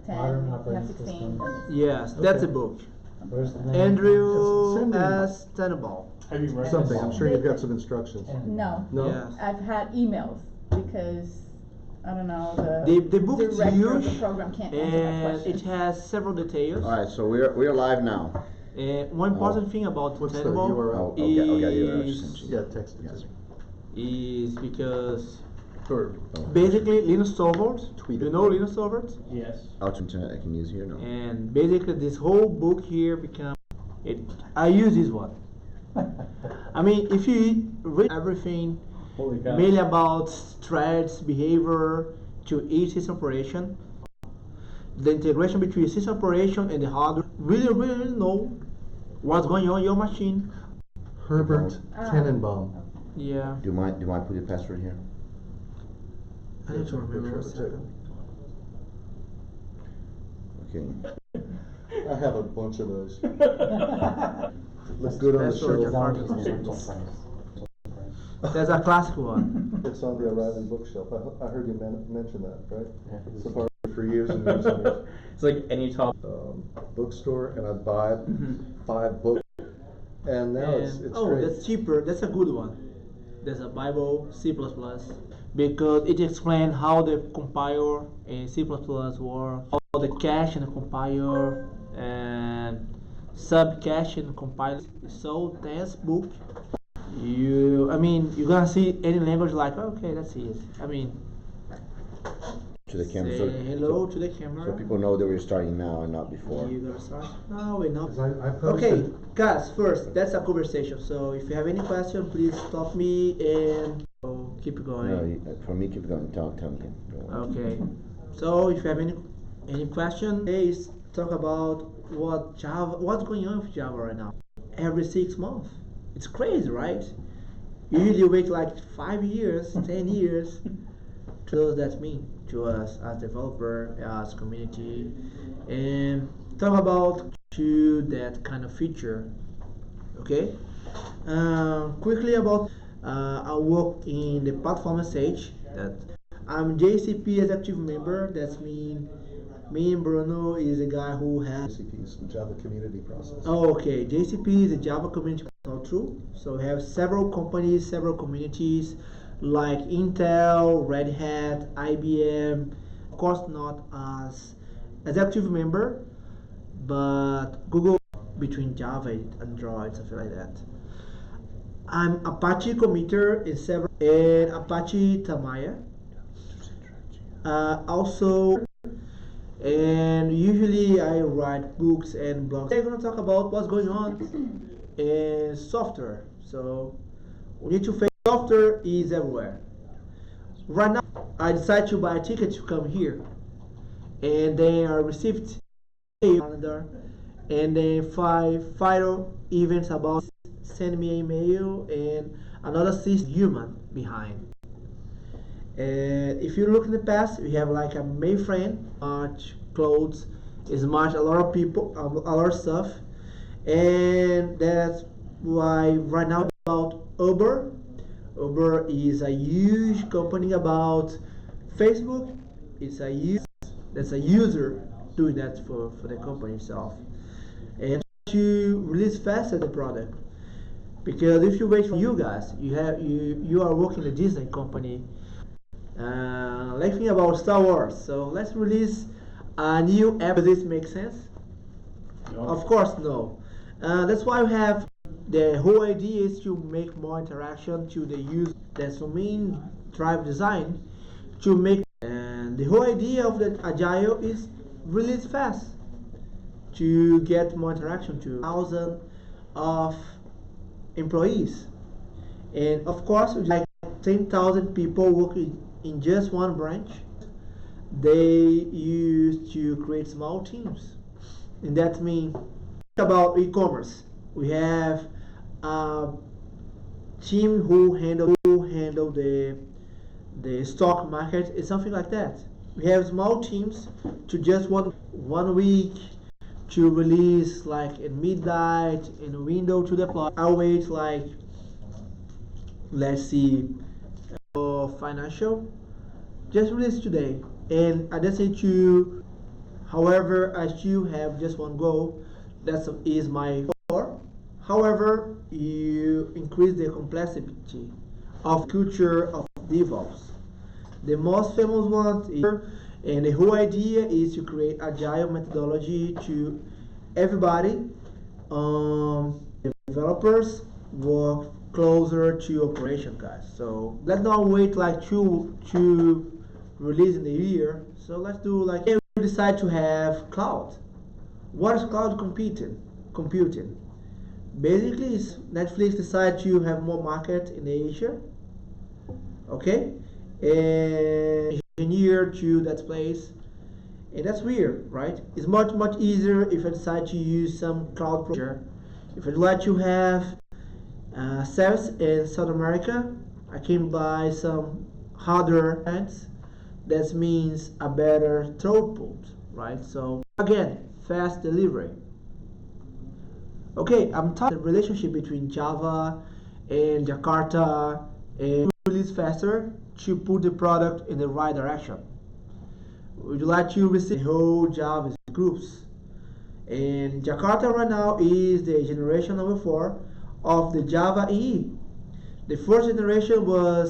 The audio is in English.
10, Modern you have operating 16. systems. Yes, that's a book. Where's the name? Andrew Send me S. Tenable. Have you read Something, this? I'm sure you've got some instructions. No. No? Yes. I've had emails because, I don't know, The book is director of the huge program can't answer my and it questions. has several details. All right, so we're live now. One important thing about What's the Tenable URL? I'll get the URL is, sent you. Yeah, text it to me. is because Or basically Linux servers, Tweet you it. know Linux servers? Yes. Out internet I can use here, no? And basically this whole book here become it. I use this one. I mean, if you read everything Holy cow. mainly about threads, behavior to each system operation, the integration between system operation and the hardware, really know what's going on your machine. Herbert Tenenbaum. Yeah. Do you mind put your password here? I need to remember a Check. second. Okay. I have a bunch of those. Looks good on the Password shelf. Jakarta. That's a classic one. It's on the Arriving bookshelf. I heard you mention that, right? So far for years and years and years. It's like any top. Bookstore, and I'd buy 5 books. And now it's oh, great. that's cheaper. That's a good one. There's a Bible C++ because it explains how the compiler in C++ works, how the cache and the compiler and sub-cache and compiler. It's so dense book. You're gonna see any language like, okay, that's it. I mean, To the camera. say So, hello to the camera. so people know that we're starting now and not before. You gotta start? No, we're not. 'Cause I Okay, posted- guys, first, that's a conversation. So if you have any question, please stop me and keep going. No, for me, keep going. Tell me. Don't worry. Okay. So if you have any question, please talk about what's going on with Java right now. Every 6 months. It's crazy, right? Usually you wait like 5 years, 10 years. To those that mean to us as developer, as community, and talk about to that kind of feature. Okay. Quickly about I work in the platform stage. That I'm JCP executive member. That's me and Bruno is a guy who has. JCP's Java community process. Oh, okay. JCP is a Java community. Not true. So we have several companies, several communities like Intel, Red Hat, IBM. Of course, not as executive member, but Google between Java and Android, something like that. I'm Apache committer in several and Apache Tamaya. Also, and usually I write books and blogs. We're gonna talk about what's going on in software. So we need to face software is everywhere. Right now, I decided to buy a ticket to come here, and then I received a calendar, and then 5 final events about send me an email and another 6 human behind. And if you look in the past, we have like a mainframe, March, clothes, is March, a lot of people, a lot of stuff, and that's why right now about Uber. Uber is a huge company about Facebook. It's a user doing that for the company itself, and to release faster the product. Because if you wait for you guys, you are working in a Disney company. Let's think about Star Wars. So let's release a new app. Does this make sense? No. Of course, no. That's why we have the whole idea is to make more interaction to the user. That's the main drive design to make. And the whole idea of the Agile is release fast to get more interaction to thousands of employees. And of course, like 10,000 people working in just one branch, they used to create small teams. And that means about e-commerce. We have a team who handle the stock market. It's something like that. We have small teams to just one week to release like at midnight in a window to deploy. I wait like, let's see, financial just release today, and I just need to However, I still have just one goal. That is my goal. However, you increase the complexity of culture of DevOps. The most famous one is, and the whole idea is to create agile methodology to everybody. Developers work closer to operation guys. So let's not wait like to release in the year. So let's do like we decide to have cloud. What is cloud computing? Basically, is Netflix decide to have more market in Asia. Okay, and engineer to that place, and that's weird, right? It's much easier if I decide to use some cloud provider. If I'd like to have sales in South America, I can buy some hardware hands. That means a better throughput, right? So again, fast delivery. Okay, I'm talking the relationship between Java and Jakarta and release faster to put the product in the right direction. Would you like to receive the whole Java groups? And Jakarta right now is the generation number 4 of the Java EE. The first generation was